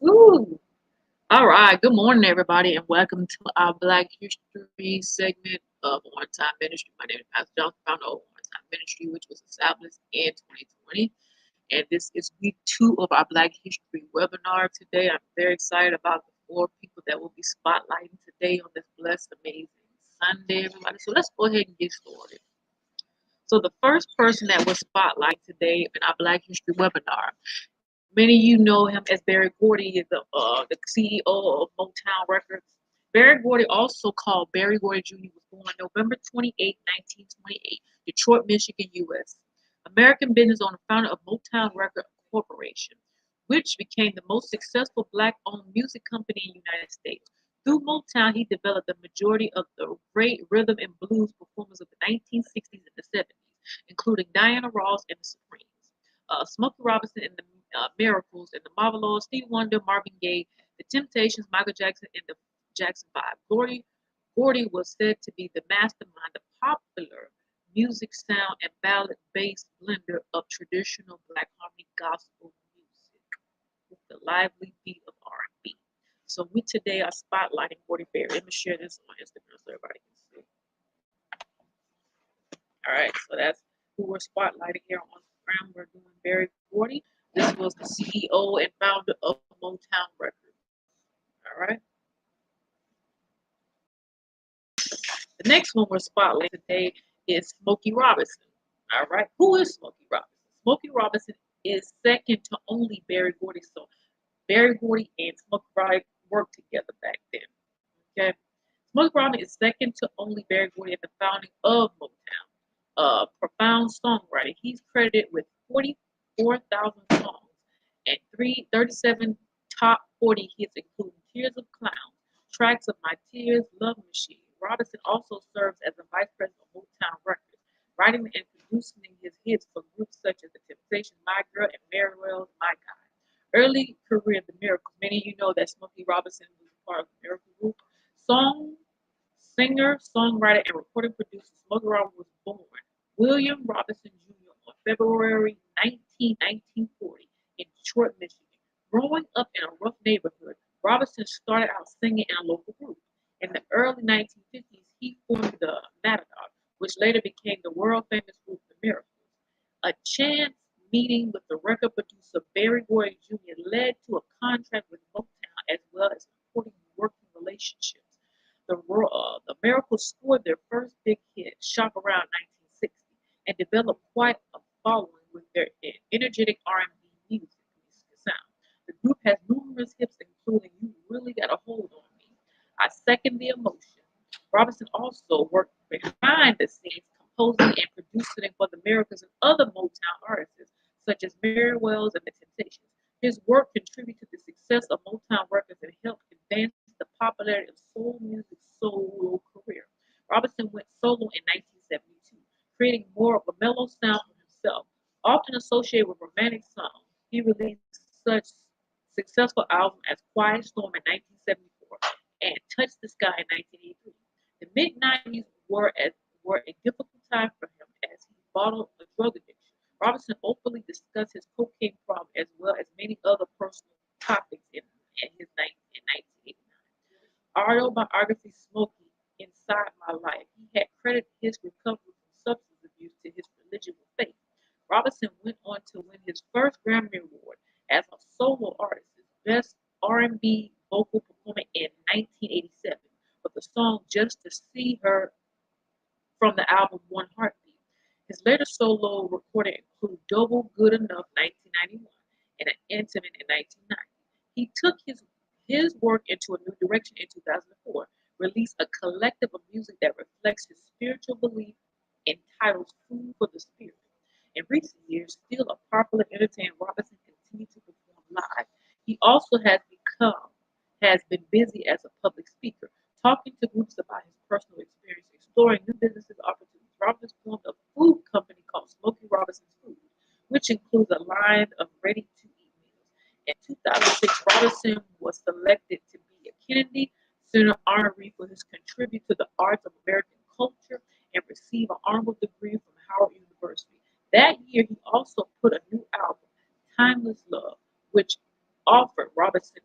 Woo! All right. Good morning, everybody, and welcome to our Black History segment of On Time Ministry. My name is Pastor Johnson, founder of On Time Ministry, which was established in 2020. And this is week two of our Black History webinar. Today, I'm very excited about the four people that will be spotlighting today on this blessed, amazing Sunday, everybody. So let's go ahead and get started. So the first person that was spotlight today in our Black History webinar, many of you know him as Barry Gordy, is the CEO of Motown Records. Barry Gordy, also called Barry Gordy Jr., was born November 28, 1928, Detroit, Michigan, U.S. American business owner, founder of Motown Record Corporation, which became the most successful black-owned music company in the United States. Through Motown, he developed the majority of the great rhythm and blues performers of the 1960s and the 70s, including Diana Ross and the Supremes, Smokey Robinson and the Miracles, and the Marvelous, Stevie Wonder, Marvin Gaye, the Temptations, Michael Jackson, and the Jackson 5. Gordy was said to be the mastermind, the popular music sound and ballad-based blender of traditional black harmony gospel music with the lively beat of R&B. So we today are spotlighting Gordy Berry. Let me share this on Instagram so everybody can see. All right, so that's who we're spotlighting here on Instagram. We're doing Berry Gordy. This was the CEO and founder of Motown Records. All right. The next one we're spotlighting today is Smokey Robinson. All right. Who is Smokey Robinson? Smokey Robinson is second to only Berry Gordy. So Berry Gordy and Smokey Robinson worked together back then. Okay. Smokey Robinson is second to only Berry Gordy at the founding of Motown. Profound songwriter. He's credited with 44,000 songs and 37 top 40 hits, including Tears of Clowns, tracks of My Tears, Love Machine. Robinson also serves as a vice president of Motown Records, writing and producing his hits for groups such as The Temptations, My Girl, and Mary Wells, My Guy. Early career of The Miracles. Many of you know that Smokey Robinson was part of the Miracle Group. Song Singer, songwriter, and recording producer, Smokey Robinson was born William Robinson Jr. on February 1940 in Detroit, Michigan. Growing up in a rough neighborhood, Robinson started out singing in a local group. In the early 1950s, he formed the Matador, which later became the world-famous group The Miracles. A chance meeting with the record producer Berry Gordy Jr. led to a contract with Motown as well as important working relationships. The Miracles scored their first big hit, Shop Around 1960, and developed quite a following with their energetic R&B music sound. The group has numerous hits, including You Really Got a Hold on Me, I Second the Emotion. Robinson also worked behind the scenes, composing and producing for the Miracles and other Motown artists, such as Mary Wells and the Temptations. His work contributed to the success of Motown Records and helped advance the popularity of soul music solo career. Robinson went solo in 1972, creating more of a mellow sound for himself. Often associated with romantic songs, he released such successful albums as Quiet Storm in 1974 and Touch the Sky in 1983. The mid-90s were a difficult time for him as he battled a drug addiction. Robinson openly discussed his cocaine problem as well as many other personal topics in 1989. Autobiography Smokey Inside My Life. He had credited his recovery from substance abuse to his religion with faith. Robinson went on to win his first Grammy Award as a solo artist, his best R&B vocal performance in 1987 with the song Just to See Her from the album One Heartbeat. His later solo recording include Double Good Enough 1991 and An Intimate in 1990. He took his work into a new direction in 2004, released a collective of music that reflects his spiritual belief entitled Food for the Spirit. In recent years, still a popular entertainer, Robinson continued to perform live. He also has been busy as a public speaker, talking to groups about his personal experience, exploring new business opportunities. Robinson formed a food company called Smokey Robinson's Food, which includes a line of ready-to-eat meals. In 2006, Robinson was selected to be a Kennedy Center honoree for his contribution to the arts of American culture and receive an honorable degree from Howard University. That year, he also put a new album, Timeless Love, which offered Robinson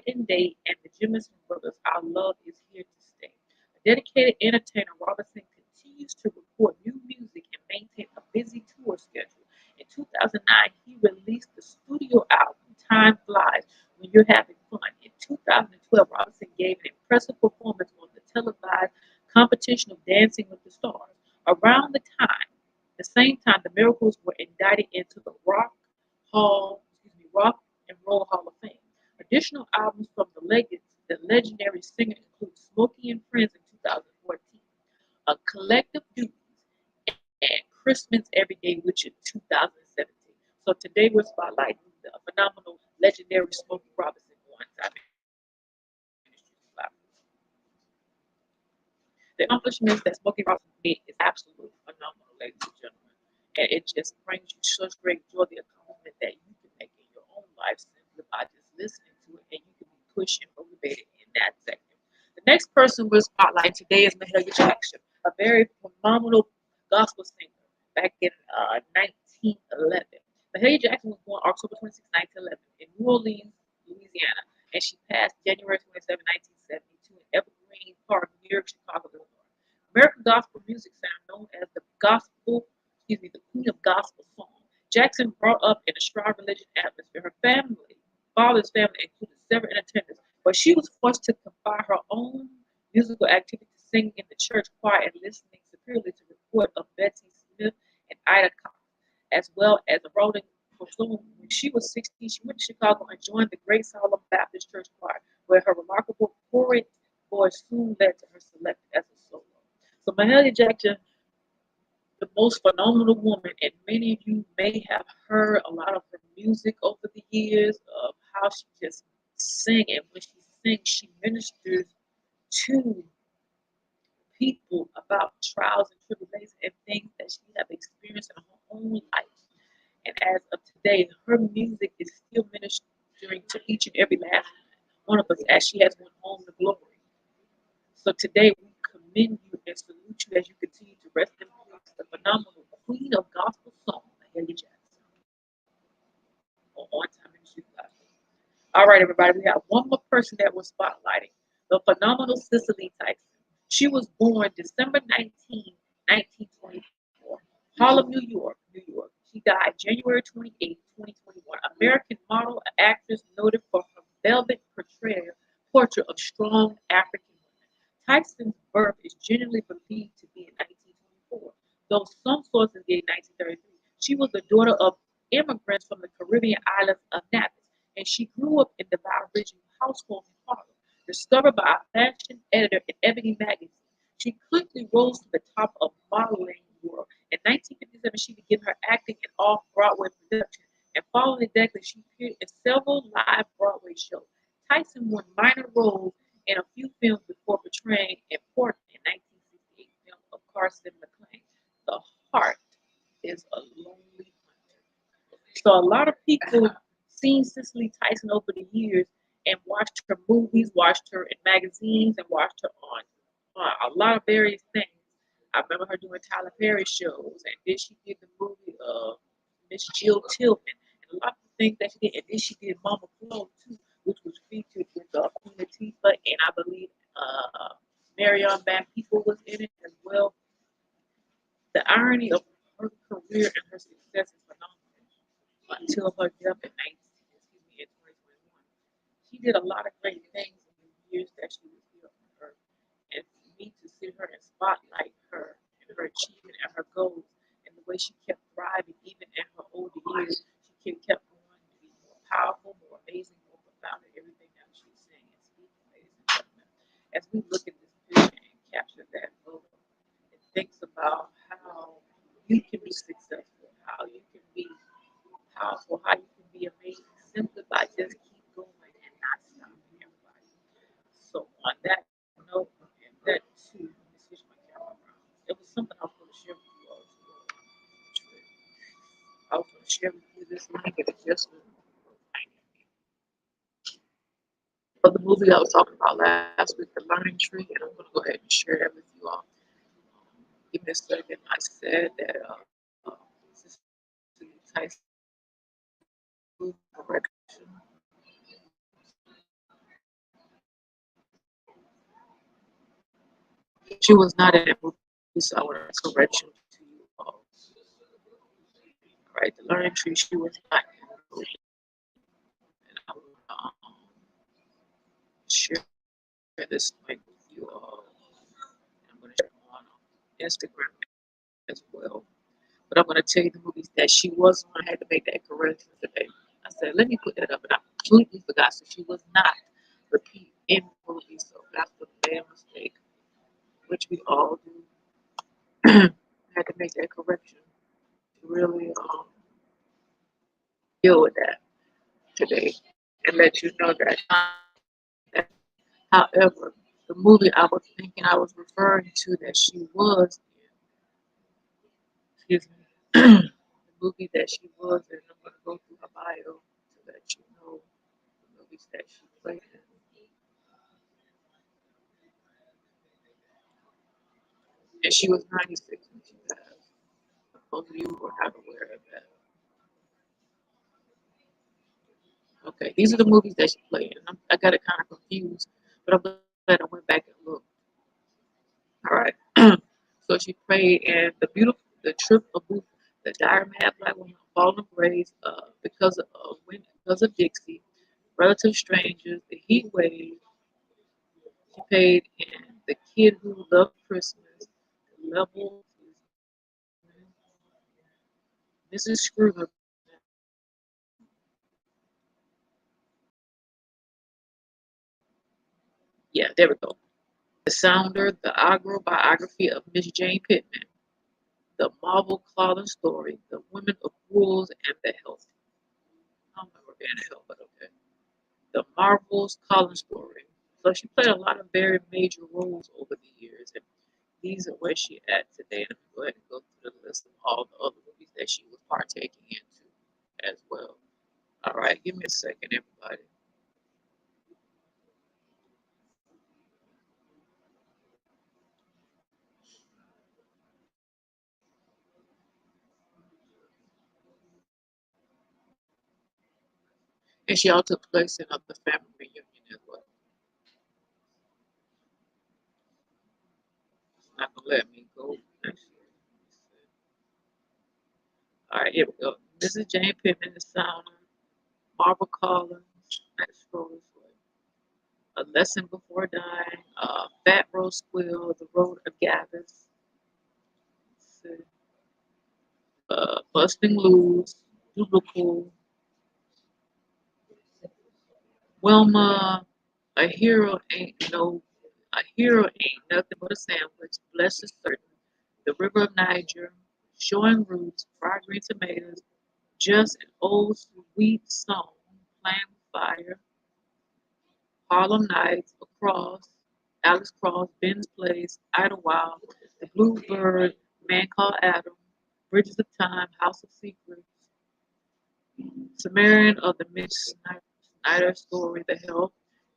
Night and Day, and the Jemison Brothers, Our Love Is Here to Stay. A dedicated entertainer, Robinson continues to record new music and maintain a busy tour schedule. In 2009, he released the studio album Time Flies When You're Having Fun. In 2012, Robinson gave an impressive performance on the televised competition of Dancing with the Stars. Around the same time, the Miracles were indicted into the Rock and Roll Hall of Fame. Additional albums from the legendary singer include Smokey and Friends in 2014, A Collective Duties, and Christmas Every Day, which in 2017. So today we're spotlighting the phenomenal, legendary Smokey Robinson on Time Ministries platform. The accomplishments that Smokey Robinson made is absolutely phenomenal, ladies and gentlemen. And it just brings you such great joy, the accomplishment that you can make in your own life simply by just listening to it, and you can be pushed and motivated in that sector. The next person we're spotlighting today is Mahalia Jackson, a very phenomenal gospel singer back in 1911. Mahalia Jackson was born October 26, 1911 in New Orleans, Louisiana, and she passed January 27, 1972 in Evergreen Park, near Chicago, Illinois. American Gospel Music Center, known as the Queen of Gospel Song. Jackson brought up in a strong religious atmosphere. Her father's family included several entertainers, but she was forced to confine her own musical activity to singing in the church choir and listening superiorly to reports of Betsy Smith and Ida Cox, as well as a rolling pursuit. When she was 16, she went to Chicago and joined the Great Solomon Baptist Church Choir, where her remarkable chorus voice soon led to her selection as a solo. So Mahalia Jackson, the most phenomenal woman, and many of you may have heard a lot of her music over the years of how she just sings, and when she sings, she ministers to people about trials and tribulations and things that she have experienced in her own life. And as of today, her music is still ministering to each and every last one of us as she has went home to glory. So today we commend you and salute you as you continue to rest in peace, the phenomenal Queen of Gospel Song, Mahalia Jackson, on Time Ministry platform. All right, everybody, we have one more person that we're spotlighting, the phenomenal Cicely Tyson. She was born December 19, 1924, Harlem, New York, New York. She died January 28, 2021. American model, actress noted for her velvet portrait of strong African women. Tyson's birth is generally believed to be in 1924, though some sources give 1933. She was the daughter of immigrants from the Caribbean islands of Navis, and she grew up in the Bioregional household in Harlem. Discovered by a fashion editor in Ebony magazine, she quickly rose to the top of modeling world. In 1957, she began her acting in off-Broadway production, and following the decade, she appeared in several live Broadway shows. Tyson won minor roles in a few films before portraying important in 1968 film of Carson McClain, The Heart is a Lonely Hunter. So a lot of people seen Cicely Tyson over the years and watched her movies, watched her in magazines, and watched her on a lot of various things. I remember her doing Tyler Perry shows, and then she did the movie Miss Jill Tillman, and a lot of the things that she did. And then she did Mama Flo too, which was featured with Queen Latifah, and I believe Marion Van People was in it as well. The irony of her career and her success is phenomenal until her death in 2021. She did a lot of great things in the years that she was here on earth. And for me to see her and spotlight her and her achievement and her goals and the way she kept thriving even in her older years, she kept going to be more powerful, more amazing, more profound in everything that she's saying and speaking, ladies and gentlemen. As we look at this picture and capture that photo, it thinks about how you can be successful, how you can be powerful, how you can be amazing simply by just keep going and not stopping everybody. So on that note, and that too, let me switch my camera around. It was something I was going to share with you all too. I was going to share with you this link and it just for the movie I was talking about last week, The Learning Tree, and I'm going to go ahead and share that with you all. Give me a second. I said that Tyson moved direction. She was not in that movie, so I want to correction to you all. Right, the learning tree, she was not in the movie. And I will share this link with you all. I'm going to share it on Instagram as well. But I'm going to tell you the movies that she was on. I had to make that correction today. I said, let me put that up, and I completely forgot. So she was not repeat in the movie, so that's a bad mistake, which we all do. I had to make that correction to really deal with that today and let you know that. However, the movie I was thinking I was referring to that she was in, excuse me, the movie that she was in, I'm going to go through her bio to let you know the movies that she played in. And she was 96 when she passed. Most of you were not aware of that. Okay, these are the movies that she played in. I got it kind of confused, but I'm glad I went back and looked. All right. So she played in the Trip of Booth, the Dire Mad Black Woman, Fallen Grace, because of Dixie, Relative Strangers, The Heat Wave. She played in The Kid Who Loved Christmas, The Level, Mrs. Scrooge. Yeah, there we go. The Sounder, the autobiography of Miss Jane Pittman, the Marvel Clawlin story, the Women of Rules and the Health. I don't remember being a Health, but okay. The Marvel's Colin story. So she played a lot of very major roles over the years, and these are where she at today. Let me go ahead and go through the list of all the other movies that she was partaking into as well. All right, give me a second, everybody. And she all took place in the family reunion as well. It's not gonna let me go. All right, here we go. This is Jane Pittman, the Sounder, Barbara Collins, next scroll this way. A Lesson Before Dying, Fat Rose Squill, The Road of Gavis, Busting Loose, Biblical, Wilma, a hero ain't nothing but a sandwich, Blessed is certain, The River of Niger, Showing Roots, Fried Green Tomatoes, Just an Old Sweet Song, Playing with Fire, Harlem Nights, Across, Alex Cross, Ben's Place, Idlewild, The Bluebird, Man Called Adam, Bridges of Time, House of Secrets, Sumerian of the Mitch Snyder Story, The Help,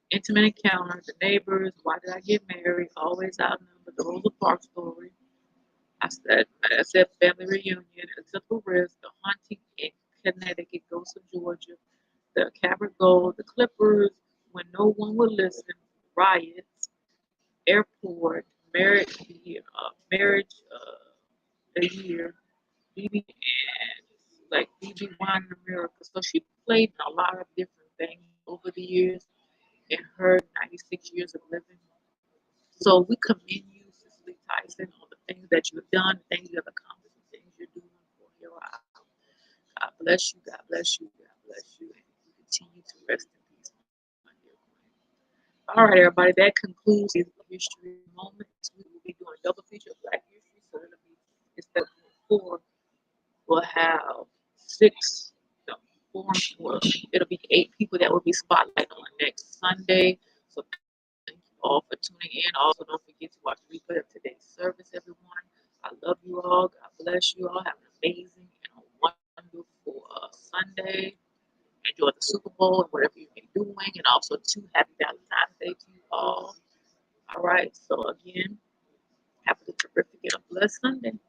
Intimate Encounter, The Neighbors, Why Did I Get Married, Always Outnumbered, The Rosa Parks Story. I said Family Reunion, Acceptable Risk, The Haunting in Connecticut, Ghosts of Georgia, The Cabot Gold, The Clippers, When No One Would Listen, Riots, Airport, Marriage, a Year, BB, and like BB One in America. So she played in a lot of different things over the years in her 96 years of living. So we commend you, Cicely Tyson, on the things that you've done, the things you have accomplished, the things you're doing for here out. God bless you, God bless you, God bless you, and you continue to rest in peace, my dear queen. All right, everybody, that concludes the history moments. We will be doing a double feature of Black history, so it'll be instead of four, we'll have six, no, four, well, it'll be 8 people that will be spotlight on next Sunday. So thank you all for tuning in. Also, don't forget to watch the replay of today's service, everyone. I love you all. God bless you all. Have an amazing and a wonderful Sunday. Enjoy the Super Bowl and whatever you may be doing. And also, too, happy Valentine's Day to you all. All right. So, again, have a terrific and a blessed Sunday.